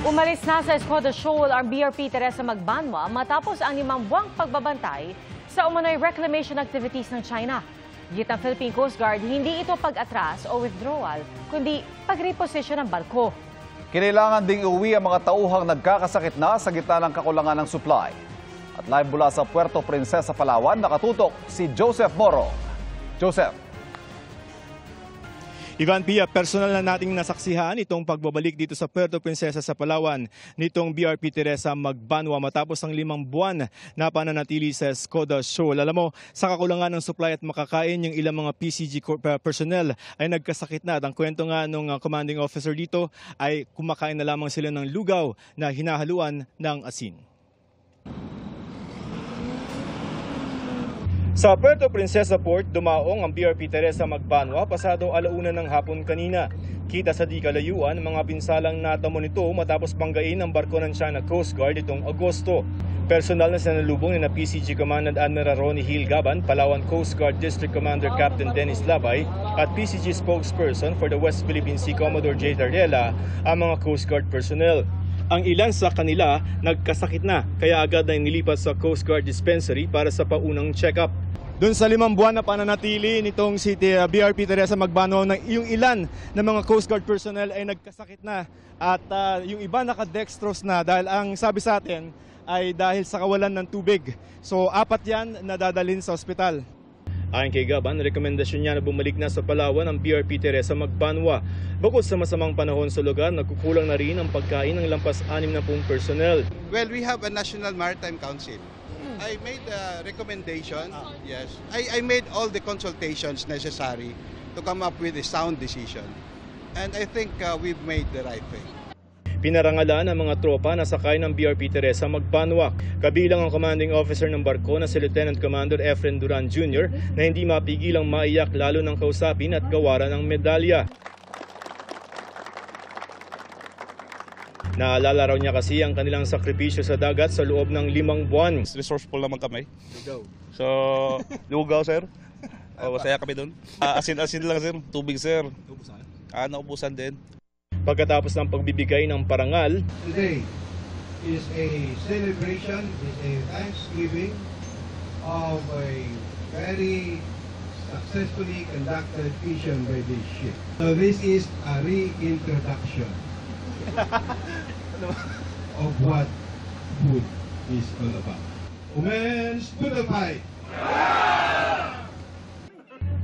Umalis na sa Escoda Shoal ang BRP Teresa Magbanwa matapos ang 5 buwang pagbabantay sa umunoy reclamation activities ng China. Git ng Philippine Coast Guard, hindi ito pag-atras o withdrawal, kundi pag-reposition ng barko. Kinailangan ding iuwi ang mga tauhang nagkakasakit na sa gitna ng kakulangan ng supply. At live mula sa Puerto Princesa, Palawan, nakatutok si Joseph Moro. Joseph. Ivan Pia, personal na nating nasaksihan itong pagbabalik dito sa Puerto Princesa sa Palawan nitong BRP Teresa Magbanwa matapos ang 5 buwan na pananatili sa Escoda Shoal. Alam mo, sa kakulangan ng supply at makakain, yung ilang mga PCG personnel ay nagkasakit na. At ang kwento nga ng commanding officer dito ay kumakain na lamang sila ng lugaw na hinahaluan ng asin. Sa Puerto Princesa Port, dumaong ang BRP Teresa Magbanwa pasado 1:00 ng hapon kanina. Kita sa di kalayuan mga pinsalang natamo nito matapos banggain ang barko ng China Coast Guard itong Agosto. Personal na sinalubong ni na PCG Commandant Admiral Ronnie Hill Gaban, Palawan Coast Guard District Commander Captain Dennis Labay at PCG spokesperson for the West Philippine Sea Commodore J. Dardela ang mga Coast Guard personnel. Ang ilan sa kanila nagkasakit na kaya agad na nilipat sa Coast Guard Dispensary para sa paunang check-up. Doon sa 5 buwan na pananatili nitong BRP Teresa Magbanwa, yung ilan na mga Coast Guard personnel ay nagkasakit na at yung iba nakadextrose na dahil ang sabi sa atin ay dahil sa kawalan ng tubig. So 4 yan na dadalhin sa ospital. Ayon kay Gaban, rekomendasyon niya na bumalik na sa Palawan ang BRP Teresa Magbanwa. Bukod sa masamang panahon sa lugar, nagkukulang na rin ang pagkain ng lampas 60 personnel. Well, we have a National Maritime Council. I made a recommendation, yes. I made all the consultations necessary to come up with a sound decision. And I think we've made the right thing. Pinarangalan ang mga tropa na sakay ng BRP Teresa Magbanwa. Kabilang ang commanding officer ng barko na si Lieutenant Commander Efren Duran Jr. na hindi mapigilang maiyak lalo ng kausapin at gawaran ng medalya. Naalala raw niya kasi ang kanilang sakripisyo sa dagat sa loob ng 5 buwan. Resourceful naman kami. Lugaw. So, lugaw, sir. Masaya kami doon. Asin-asin lang, sir. Tubig, sir. Naubusan? Naubusan din. Pagkatapos ng pagbibigay ng parangal, today is a celebration, is a thanksgiving of a very successfully conducted mission by this ship. So this is a reintroduction of what food is all about. Women's to the fight!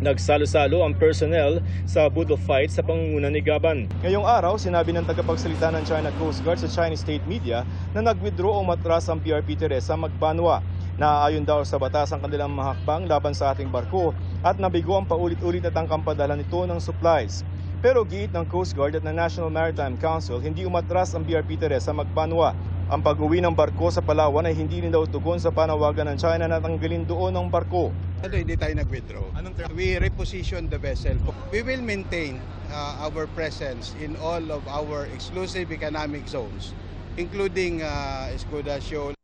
nagsalo-salo ang personnel sa Budol fight sa pangunguna ni Gaban. Ngayong araw, sinabi ng tagapagsalita ng China Coast Guard sa Chinese state media na nag-withdraw o matras ang BRP Teresa Magbanwa. Naaayon daw sa batas ang kanilang mahakbang laban sa ating barko at nabigo ang paulit-ulit na tangkang padala nito ng supplies. Pero giit ng Coast Guard at ng National Maritime Council, hindi umatras ang BRP Teresa Magbanwa. Ang pag-uwi ng barko sa Palawan ay hindi rin daw tugon sa panawagan ng China na tanggalin doon ang barko. Hindi tayo nag-withdraw. We reposition the vessel. We will maintain our presence in all of our exclusive economic zones, including Escoda Shoal.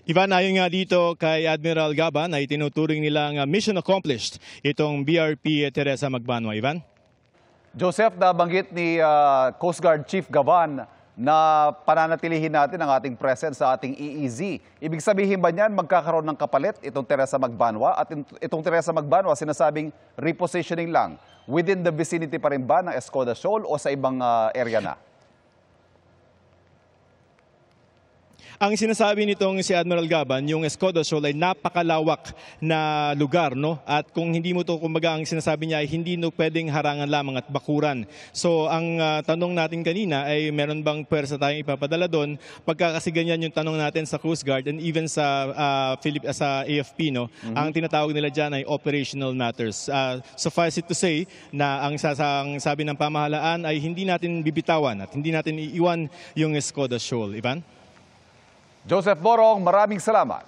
Ivan, ayon nga dito kay Admiral Gaban ay tinuturing nilang mission accomplished itong BRP Teresa Magbanwa. Ivan? Joseph, nabanggit ni Coast Guard Chief Gaban na pananatilihin natin ang ating presence sa ating EEZ. Ibig sabihin ba niyan magkakaroon ng kapalit itong Teresa Magbanwa? At itong Teresa Magbanwa sinasabing repositioning lang. Within the vicinity pa rin ba ng Escoda Shoal o sa ibang area na? Ang sinasabi nitong si Admiral Gaban, yung Escoda Shoal ay napakalawak na lugar, no? At kung hindi mo to, kumbaga ang sinasabi niya ay hindi no pwedeng harangan lamang at bakuran. So ang tanong natin kanina ay meron bang pwersa tayong ipapadala doon? Pagka kasi ganyan yung tanong natin sa Coast Guard and even sa sa AFP, no? Ang tinatawag nila dyan ay operational matters. Suffice it to say na ang sabi ng pamahalaan ay hindi natin bibitawan at hindi natin iiwan yung Escoda Shoal. Ivan? Joseph Borong, maraming salamat.